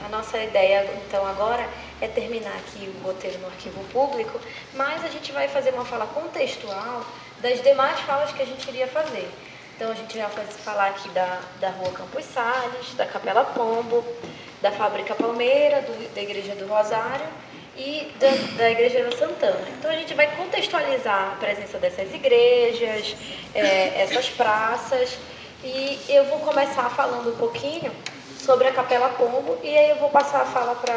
nossa ideia, então, agora é terminar aqui o roteiro no arquivo público, mas a gente vai fazer uma fala contextual das demais falas que a gente iria fazer. Então, a gente vai falar aqui da Rua Campos Sales, da Capela Pombo, da Fábrica Palmeira, da Igreja do Rosário e da Igreja da Santana. Então, a gente vai contextualizar a presença dessas igrejas, essas praças, e eu vou começar falando um pouquinho sobre a Capela Pombo, e aí eu vou passar a fala para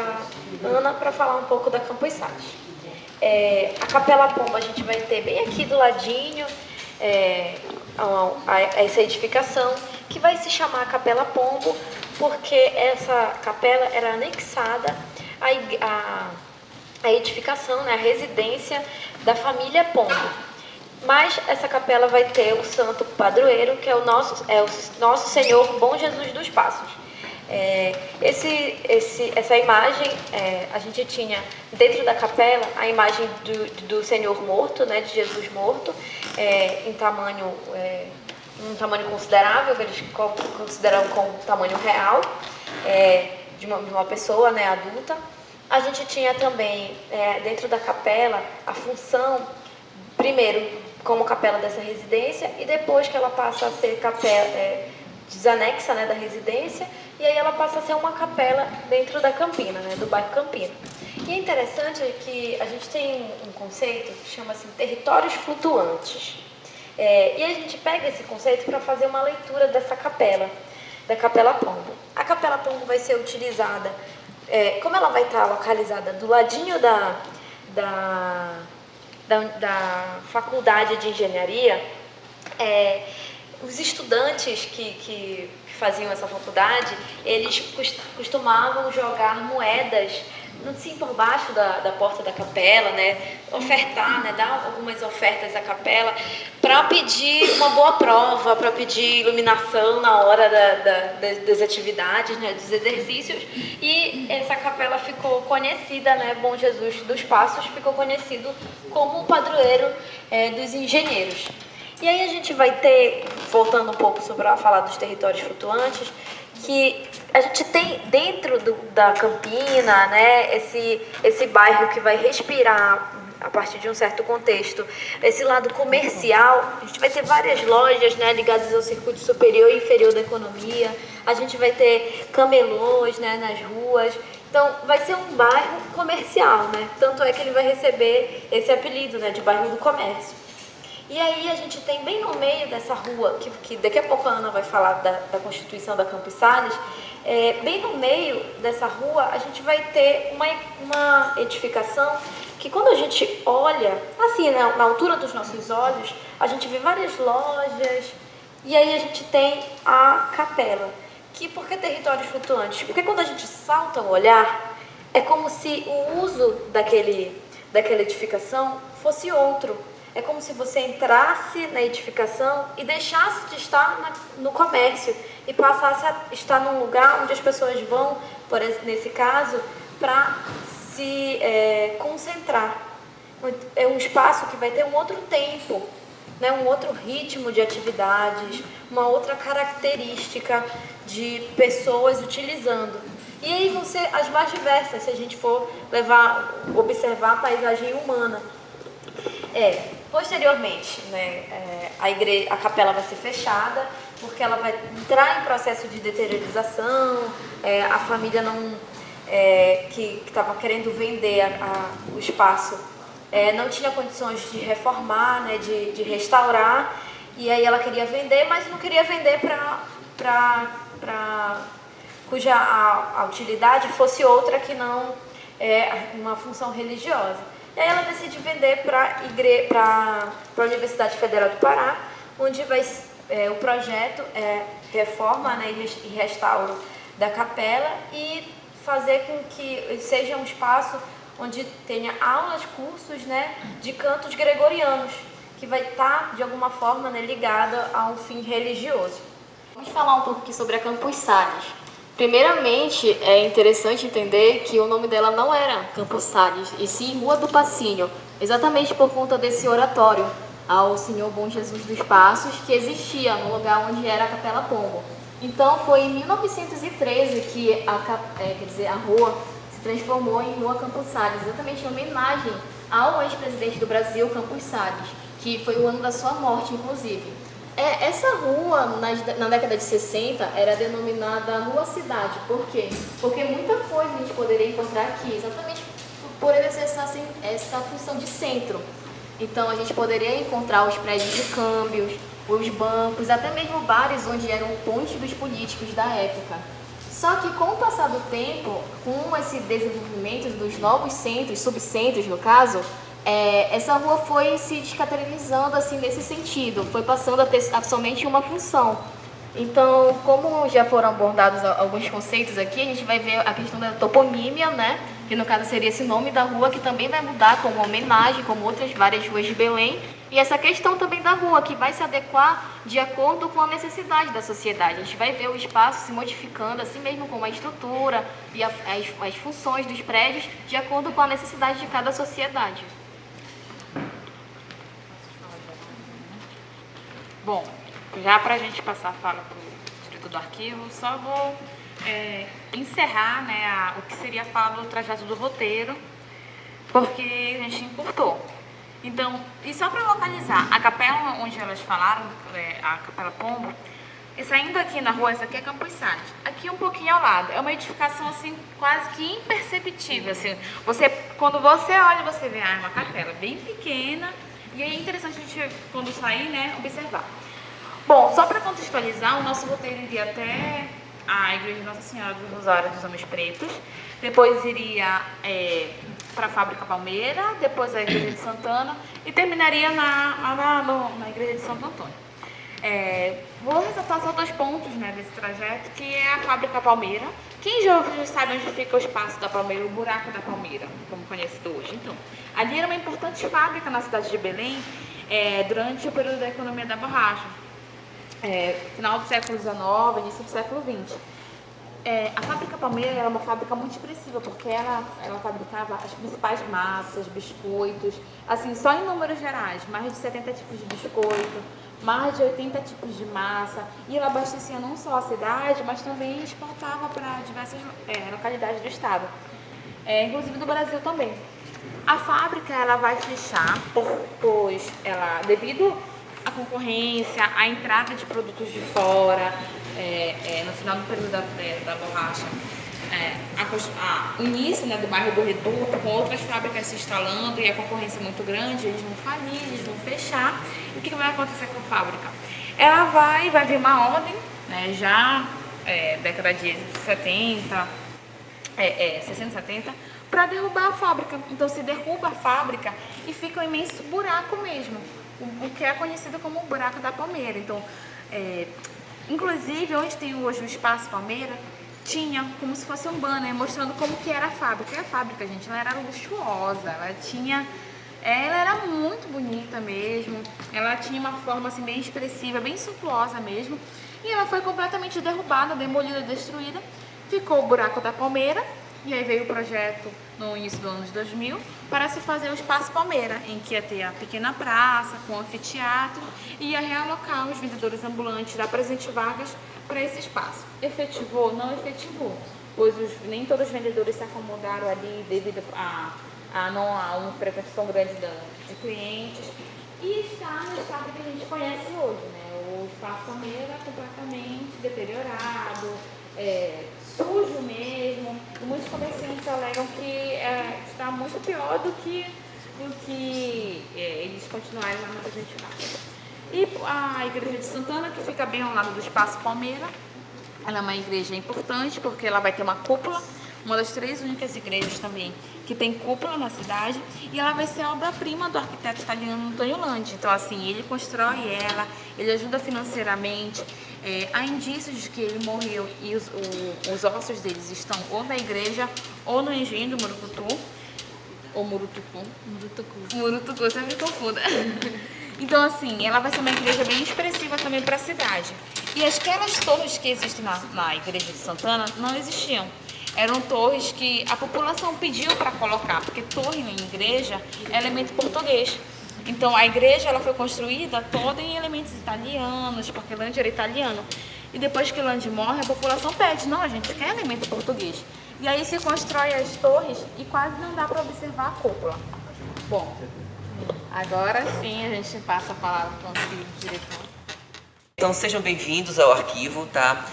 Ana para falar um pouco da Campos Sales. A Capela Pombo a gente vai ter bem aqui do ladinho, essa edificação, que vai se chamar Capela Pombo, porque essa capela era anexada à edificação, né, a residência da família Pombo. Mas essa capela vai ter o santo padroeiro, que é o nosso Senhor Bom Jesus dos Passos. Essa imagem, a gente tinha dentro da capela a imagem do Senhor morto, né, de Jesus morto, em tamanho, um tamanho considerável, que eles consideram como tamanho real, de uma pessoa, né, adulta. A gente tinha também, dentro da capela, a função, primeiro, como capela dessa residência, e depois que ela passa a ser capela, desanexa, né, da residência, e aí ela passa a ser uma capela dentro da Campina, né, do bairro Campina. E é interessante que a gente tem um conceito que chama-se territórios flutuantes. E a gente pega esse conceito para fazer uma leitura dessa capela, da Capela Pombo. A Capela Pombo vai ser utilizada, como ela vai estar localizada do ladinho da Faculdade de Engenharia, os estudantes que faziam essa faculdade, eles costumavam jogar moedas assim por baixo da porta da capela, né, ofertar, né, dar algumas ofertas à capela para pedir uma boa prova, para pedir iluminação na hora das atividades, né, dos exercícios. E essa capela ficou conhecida, né, Bom Jesus dos Passos ficou conhecido como o padroeiro dos engenheiros. E aí a gente vai ter, voltando um pouco sobre a falar dos territórios flutuantes, que a gente tem dentro da Campina, né, esse bairro que vai respirar a partir de um certo contexto, esse lado comercial. A gente vai ter várias lojas, né, ligadas ao circuito superior e inferior da economia. A gente vai ter camelôs, né, nas ruas. Então, vai ser um bairro comercial, né? Tanto é que ele vai receber esse apelido, né, de bairro do comércio. E aí a gente tem bem no meio dessa rua, que daqui a pouco a Ana vai falar da Constituição da Campos Sales, bem no meio dessa rua a gente vai ter uma edificação que, quando a gente olha, assim, né, na altura dos nossos olhos, a gente vê várias lojas, e aí a gente tem a capela. Por que territórios flutuantes? Porque quando a gente salta o olhar, é como se o uso daquela edificação fosse outro. É como se você entrasse na edificação e deixasse de estar no comércio e passasse a estar num lugar onde as pessoas vão, nesse caso, para se concentrar. É um espaço que vai ter um outro tempo, né, um outro ritmo de atividades, uma outra característica de pessoas utilizando. E aí vão ser as mais diversas, se a gente for observar a paisagem humana. Posteriormente, né, a capela vai ser fechada, porque ela vai entrar em processo de deteriorização. A família que estava querendo vender o espaço não tinha condições de reformar, né, de restaurar, e aí ela queria vender, mas não queria vender cuja a utilidade fosse outra que não uma função religiosa. E aí ela decide vender para a Universidade Federal do Pará, onde o projeto reforma, né, e restauro da capela, e fazer com que seja um espaço onde tenha aulas, cursos, né, de cantos gregorianos, que vai estar, de alguma forma, né, ligado a um fim religioso. Vamos falar um pouco aqui sobre a Campos Sales. Primeiramente, é interessante entender que o nome dela não era Campos Sales, e sim Rua do Passinho, exatamente por conta desse oratório ao Senhor Bom Jesus dos Passos, que existia no lugar onde era a Capela Pombo. Então foi em 1913 que a rua se transformou em Rua Campos Salles, exatamente em homenagem ao ex-presidente do Brasil, Campos Salles, que foi o ano da sua morte, inclusive. Essa rua, na década de 60, era denominada Rua Cidade. Por quê? Porque muita coisa a gente poderia encontrar aqui, exatamente por exercer essa função de centro. Então, a gente poderia encontrar os prédios de câmbios, os bancos, até mesmo bares onde eram pontes dos políticos da época. Só que com o passar do tempo, com esse desenvolvimento dos novos centros, subcentros no caso, essa rua foi se descaracterizando assim nesse sentido, foi passando a ter somente uma função. Então, como já foram abordados alguns conceitos aqui, a gente vai ver a questão da toponímia, né? Que no caso seria esse nome da rua, que também vai mudar como homenagem, como outras várias ruas de Belém. E essa questão também da rua, que vai se adequar de acordo com a necessidade da sociedade. A gente vai ver o espaço se modificando, assim mesmo como a estrutura e as funções dos prédios, de acordo com a necessidade de cada sociedade. Bom, já para a gente passar a fala para o diretor do arquivo, só vou encerrar, né, o que seria a fala do trajeto do roteiro, porque a gente encurtou. Então, e só para localizar, a capela onde elas falaram, a Capela Pombo, e saindo aqui na rua, essa aqui é Campos Salles, aqui um pouquinho ao lado, é uma edificação assim quase que imperceptível, assim, quando você olha, você vê, é uma capela bem pequena, e é interessante a gente, quando sair, né, observar. Bom, só para contextualizar, o nosso roteiro iria até a Igreja de Nossa Senhora do Rosário dos Homens Pretos, depois iria para a Fábrica Palmeira, depois a Igreja de Santana e terminaria na Igreja de Santo Antônio. Vou ressaltar só 2 pontos, né, desse trajeto, que é a Fábrica Palmeira. Quem já sabe onde fica o espaço da Palmeira, o buraco da Palmeira, como conhecido hoje. Então, ali era uma importante fábrica na cidade de Belém durante o período da economia da borracha. Final do século XIX, início do século XX. A Fábrica Palmeira era uma fábrica muito expressiva, porque ela fabricava as principais massas, biscoitos, assim, só em números gerais, mais de 70 tipos de biscoito, mais de 80 tipos de massa, e ela abastecia não só a cidade, mas também exportava para diversas localidades do estado, inclusive do Brasil também. A fábrica ela vai fechar, pois devido à concorrência, à entrada de produtos de fora, no final do período da borracha, o início, né, do bairro do Reduto, com outras fábricas se instalando e a concorrência muito grande, eles vão falir, eles vão fechar. E o que vai acontecer com a fábrica? Ela vai vir uma ordem, né, já década de 70, 60, 70, para derrubar a fábrica. Então se derruba a fábrica e fica um imenso buraco mesmo, o que é conhecido como o buraco da Palmeira. Então, inclusive, onde tem hoje o Espaço Palmeira, tinha como se fosse um banner mostrando como que era a fábrica. E a fábrica, gente, ela era luxuosa, ela era muito bonita mesmo, ela tinha uma forma assim bem expressiva, bem suntuosa mesmo, e ela foi completamente derrubada, demolida, destruída. Ficou o buraco da Palmeira, e aí veio o projeto no início do ano de 2000 para se fazer o Espaço Palmeira, em que ia ter a pequena praça com anfiteatro e ia realocar os vendedores ambulantes, dar presente vagas para esse espaço. Efetivou? Não efetivou, pois nem todos os vendedores se acomodaram ali devido a uma frequentação grande de clientes, e está no estado que a gente conhece hoje, né? O Espaço Palmeira completamente deteriorado, sujo mesmo, e muitos comerciantes alegam que está muito pior do que eles continuarem lá na presente vaga. E a Igreja de Santana, que fica bem ao lado do Espaço Palmeira, ela é uma igreja importante porque ela vai ter uma cúpula, uma das 3 únicas igrejas também que tem cúpula na cidade, e ela vai ser a obra-prima do arquiteto italiano Antonio Landi. Então, assim, ele constrói ela, ele ajuda financeiramente. Há indícios de que ele morreu e os ossos deles estão ou na igreja ou no engenho do Murucutu, ou Murutucu, sempre confunda. Então, assim, ela vai ser uma igreja bem expressiva também para a cidade. E aquelas torres que existem na Igreja de Santana não existiam. Eram torres que a população pediu para colocar, porque torre na igreja é elemento português. Então, a igreja ela foi construída toda em elementos italianos, porque Landi era italiano. E depois que Land morre, a população pede, não, a gente quer alimento português. E aí se constrói as torres e quase não dá para observar a cúpula. Bom, agora sim a gente passa a palavra para o nosso diretor. Então sejam bem-vindos ao arquivo, tá?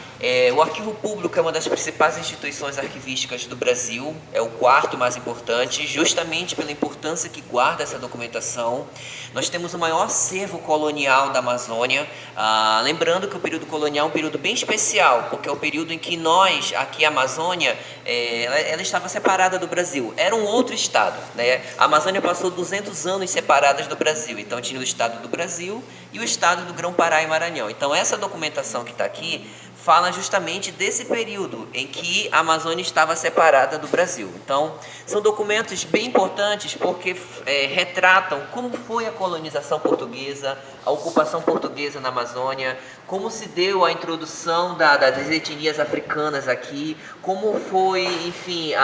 O Arquivo Público é uma das principais instituições arquivísticas do Brasil, é o quarto mais importante, justamente pela importância que guarda essa documentação. Nós temos o maior acervo colonial da Amazônia, lembrando que o período colonial é um período bem especial, porque é o período em que nós, aqui a Amazônia, ela estava separada do Brasil, era um outro estado, né? A Amazônia passou 200 anos separadas do Brasil, então tinha o estado do Brasil e o estado do Grão-Pará e Maranhão. Então essa documentação que está aqui fala justamente desse período em que a Amazônia estava separada do Brasil. Então, são documentos bem importantes porque retratam como foi a colonização portuguesa, a ocupação portuguesa na Amazônia, como se deu a introdução das etnias africanas aqui, como foi, enfim,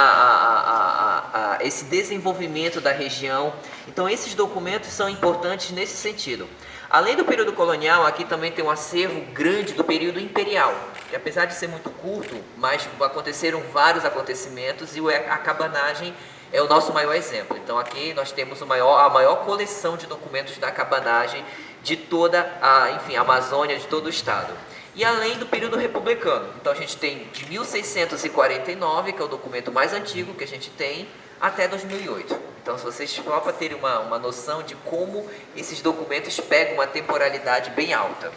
esse desenvolvimento da região. Então, esses documentos são importantes nesse sentido. Além do período colonial, aqui também tem um acervo grande do período imperial, que apesar de ser muito curto, mas aconteceram vários acontecimentos e a cabanagem é o nosso maior exemplo. Então aqui nós temos a maior coleção de documentos da cabanagem de toda a Amazônia, de todo o estado. E além do período republicano, então a gente tem de 1649, que é o documento mais antigo que a gente tem, até 2008. Então, se vocês só para terem uma noção de como esses documentos pegam uma temporalidade bem alta.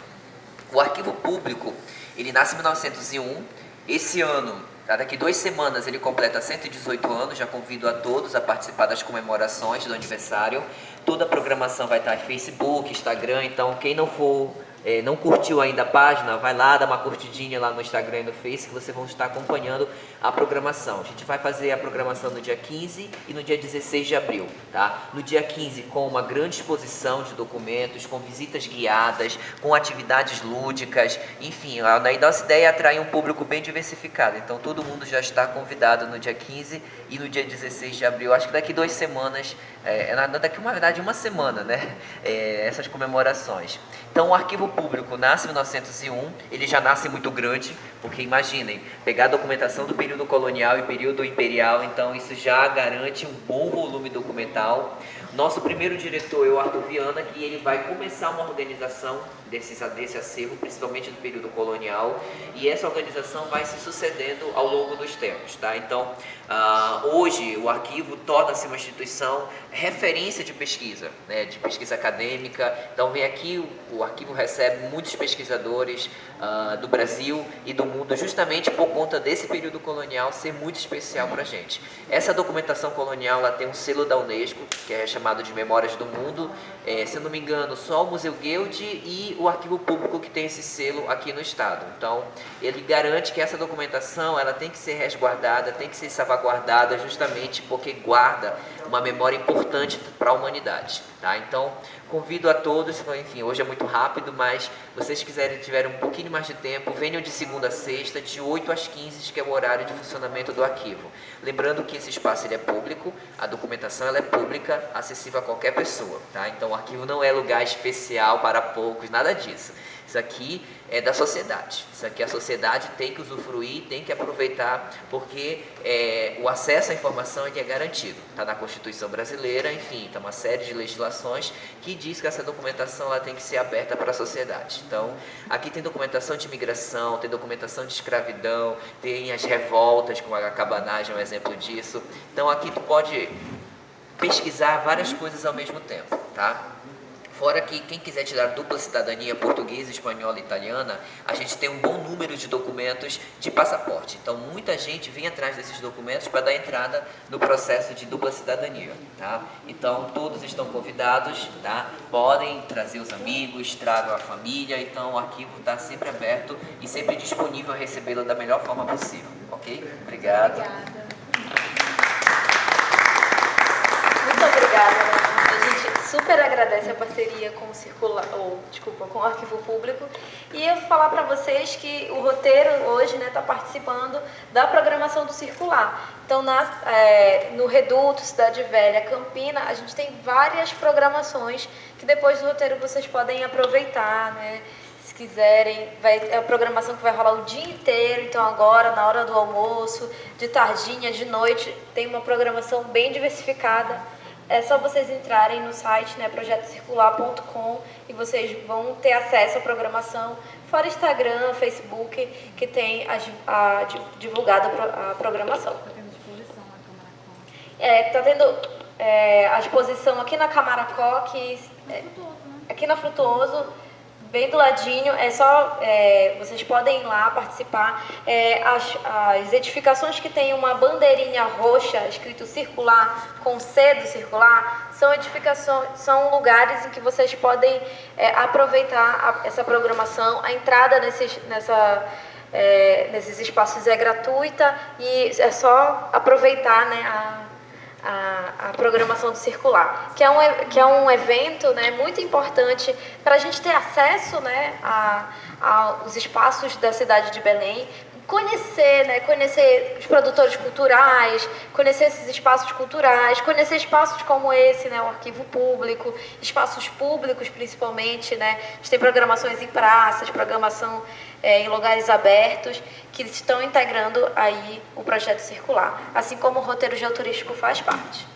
O Arquivo Público, ele nasce em 1901, esse ano, daqui 2 semanas, ele completa 118 anos, já convido a todos a participar das comemorações do aniversário. Toda a programação vai estar em Facebook, Instagram, então quem não curtiu ainda a página, vai lá, dá uma curtidinha lá no Instagram e no Face, que vocês vão estar acompanhando a programação. A gente vai fazer a programação no dia 15 e no dia 16 de abril, tá? No dia 15 com uma grande exposição de documentos, com visitas guiadas, com atividades lúdicas, enfim, a nossa ideia é atrair um público bem diversificado, então todo mundo já está convidado no dia 15 e no dia 16 de abril, acho que daqui 2 semanas, na verdade uma semana, né? Essas comemorações. Então o Arquivo Público nasce em 1901, ele já nasce muito grande, porque imaginem, pegar a documentação do período colonial e período imperial, então isso já garante um bom volume documental. Nosso primeiro diretor é o Arthur Viana, que ele vai começar uma organização desse acervo, principalmente do período colonial, e essa organização vai se sucedendo ao longo dos tempos, tá? Então, hoje o arquivo torna-se uma instituição referência de pesquisa, né, de pesquisa acadêmica. Então, vem aqui, o arquivo recebe muitos pesquisadores do Brasil e do mundo, justamente por conta desse período colonial ser muito especial para a gente. Essa documentação colonial, ela tem um selo da Unesco, que é chamado de Memórias do Mundo. Se eu não me engano, só o Museu Guild e o Arquivo Público que tem esse selo aqui no estado. Então, ele garante que essa documentação, ela tem que ser resguardada, tem que ser salvaguardada, justamente porque guarda uma memória importante para a humanidade, tá? Então, convido a todos, enfim, hoje é muito rápido, mas se vocês tiverem um pouquinho mais de tempo, venham de segunda a sexta, de 8 às 15, que é o horário de funcionamento do arquivo. Lembrando que esse espaço ele é público, a documentação ela é pública, acessível a qualquer pessoa, tá? Então, o arquivo não é lugar especial para poucos, nada disso. Isso aqui é da sociedade. Isso aqui a sociedade tem que usufruir, tem que aproveitar, porque o acesso à informação é garantido. Está na Constituição Brasileira, enfim, está uma série de legislações que diz que essa documentação ela tem que ser aberta para a sociedade. Então, aqui tem documentação de imigração, tem documentação de escravidão, tem as revoltas, como a cabanagem é um exemplo disso. Então, aqui tu pode pesquisar várias coisas ao mesmo tempo, tá? Fora que quem quiser tirar dupla cidadania portuguesa, espanhola e italiana, a gente tem um bom número de documentos de passaporte. Então, muita gente vem atrás desses documentos para dar entrada no processo de dupla cidadania, tá? Então, todos estão convidados, tá? Podem trazer os amigos, tragam a família. Então, o arquivo está sempre aberto e sempre disponível a recebê-lo da melhor forma possível, ok? Obrigado. Obrigada. Muito obrigada. Super agradece a parceria com com o Arquivo Público. E eu vou falar para vocês que o roteiro hoje está participando da programação do Circular. Então, no Reduto, Cidade Velha, Campina, a gente tem várias programações que depois do roteiro vocês podem aproveitar, né? Se quiserem. É a programação que vai rolar o dia inteiro, então agora, na hora do almoço, de tardinha, de noite, tem uma programação bem diversificada. É só vocês entrarem no site, né, projetocircular.com, e vocês vão ter acesso à programação, fora Instagram, Facebook, que tem divulgado a programação. Está tendo exposição na Câmara Está tendo a exposição aqui na Camaracó, aqui na Frutuoso, bem do ladinho. É só vocês podem ir lá participar. As edificações que tem uma bandeirinha roxa escrito circular com C do circular são edificações, são lugares em que vocês podem aproveitar essa programação. A entrada nesses espaços é gratuita e é só aproveitar, né, a programação do Circular, que é um evento, né, muito importante para a gente ter acesso, né, aos espaços da cidade de Belém, conhecer os produtores culturais, conhecer esses espaços culturais, conhecer espaços como esse, né, o arquivo público, espaços públicos principalmente, né, a gente tem programações em praças, programação em lugares abertos, que estão integrando aí o projeto circular, assim como o roteiro geoturístico faz parte.